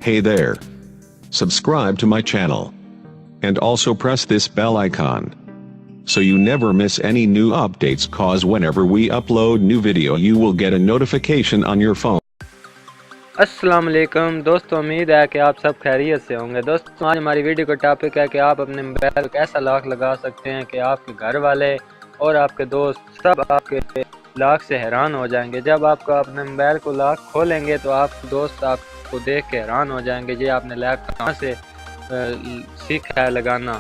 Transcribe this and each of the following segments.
Hey there. Subscribe to my channel. And also press this bell icon. So you never miss any new updates, cause whenever we upload new video you will get a notification on your phone. अस्सलाम वालेकुम दोस्तों, उम्मीद है कि आप सब खैरियत से होंगे। दोस्तों आज हमारी वीडियो का टॉपिक है कि आप अपने मोबाइल को कैसा लॉक लगा सकते हैं कि आपके घर वाले और आपके दोस्त सब आपके लॉक से हैरान हो जाएंगे। जब आपको अपने मोबाइल को लॉक खोलेंगे तो आपके दोस्त आपको देख के हैरान हो जाएंगे, ये आपने लॉक कहाँ से सीखा है लगाना।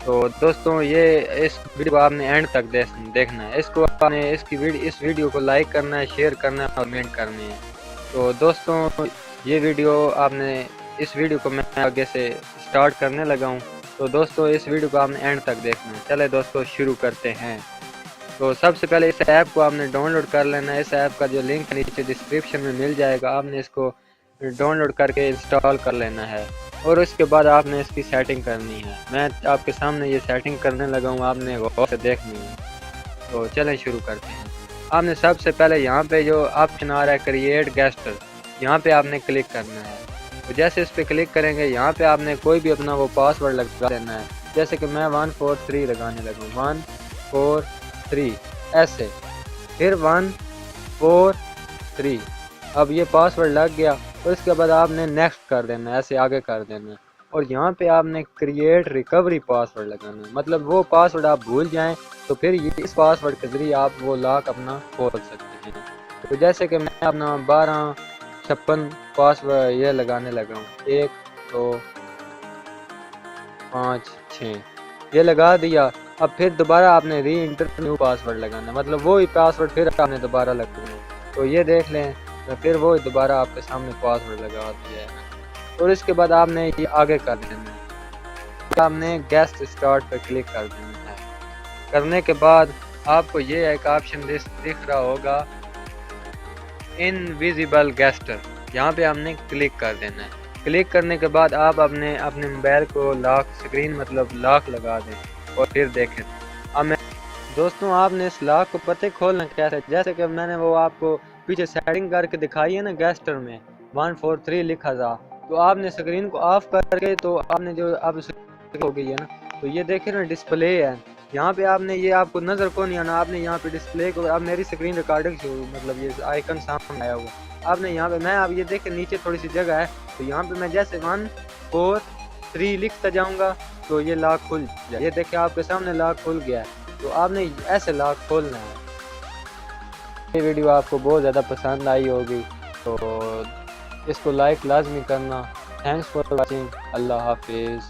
तो दोस्तों ये इस वीडियो को आपने एंड तक देखना है। इसको आपने इस वीडियो को लाइक करना है, शेयर करना है और कमेंट करनी है। तो दोस्तों ये वीडियो इस वीडियो को मैं आगे से स्टार्ट करने लगा हूँ। तो दोस्तों इस वीडियो को आपने एंड तक देखना है। चले दोस्तों शुरू करते हैं। तो सबसे पहले इस ऐप को आपने डाउनलोड कर लेना है। इस ऐप का जो लिंक नीचे डिस्क्रिप्शन में मिल जाएगा, आपने इसको डाउनलोड करके इंस्टॉल कर लेना है और उसके बाद आपने इसकी सेटिंग करनी है। मैं आपके सामने ये सेटिंग करने लगा हूँ, आपने गौर से देखनी है। तो चलें शुरू करते हैं। आपने सबसे पहले यहाँ पे जो ऑप्शन आ रहा है क्रिएट गेस्टर, यहाँ पे आपने क्लिक करना है। तो जैसे इस पे क्लिक करेंगे यहाँ पे आपने कोई भी अपना वो पासवर्ड लगा देना है। जैसे कि मैं 143 लगाने लगा, 143 ऐसे, फिर 143। अब ये पासवर्ड लग गया और इसके बाद आपने नेक्स्ट कर देना है, ऐसे आगे कर देना है। और यहाँ पे आपने क्रिएट रिकवरी पासवर्ड लगाना है, मतलब वो पासवर्ड आप भूल जाएं तो फिर इस पासवर्ड के जरिए आप वो लॉक अपना खोल सकते हैं। तो जैसे कि मैं अपना 1256 पासवर्ड ये लगाने लगा हूँ, 1 2 5 6 ये लगा दिया। अब फिर दोबारा आपने री इंटर न्यू पासवर्ड लगाना, मतलब वो ही पासवर्ड फिर आपने दोबारा लगाना है। तो ये देख लें, तो फिर वो दोबारा आपके सामने पासवर्ड लगा दिया है। और इसके बाद आपने ये आगे कर देना है, आपने गेस्ट स्टार्ट पर क्लिक कर देना है। करने के बाद आपको ये एक ऑप्शन दिख रहा होगा इनविजिबल गेस्टर, यहाँ पे आपने क्लिक कर देना है। क्लिक करने के बाद आप अपने मोबाइल को लॉक स्क्रीन मतलब लॉक लगा दें और फिर देखें। अब मैं दोस्तों आपने इस लॉक को पते खोलना कैसे, जैसे कि मैंने वो आपको पीछे सेटिंग करके दिखाई है ना, गेस्टर में 143 लिखा था। तो आपने स्क्रीन को ऑफ करके, तो आपने जो अब हो गई है ना, तो ये देखे ना डिस्प्ले है यहाँ पे, आपने ये आपको नज़र को नहीं आना, आपने यहाँ पे डिस्प्ले को, अब मेरी स्क्रीन रिकॉर्डिंग मतलब ये आइकन सामने आया हुआ, आपने यहाँ पे मैं अब ये देखे नीचे थोड़ी सी जगह है, तो यहाँ पे मैं जैसे 143 लिखता जाऊँगा तो ये लॉक खुल जाए। ये देखे आपके सामने लॉक खुल गया है। तो आपने ऐसे लॉक खोलना है। ये वीडियो आपको बहुत ज़्यादा पसंद आई होगी तो इसको लाइक लाजमी करना। Thanks for watching. अल्लाह हाफिज़।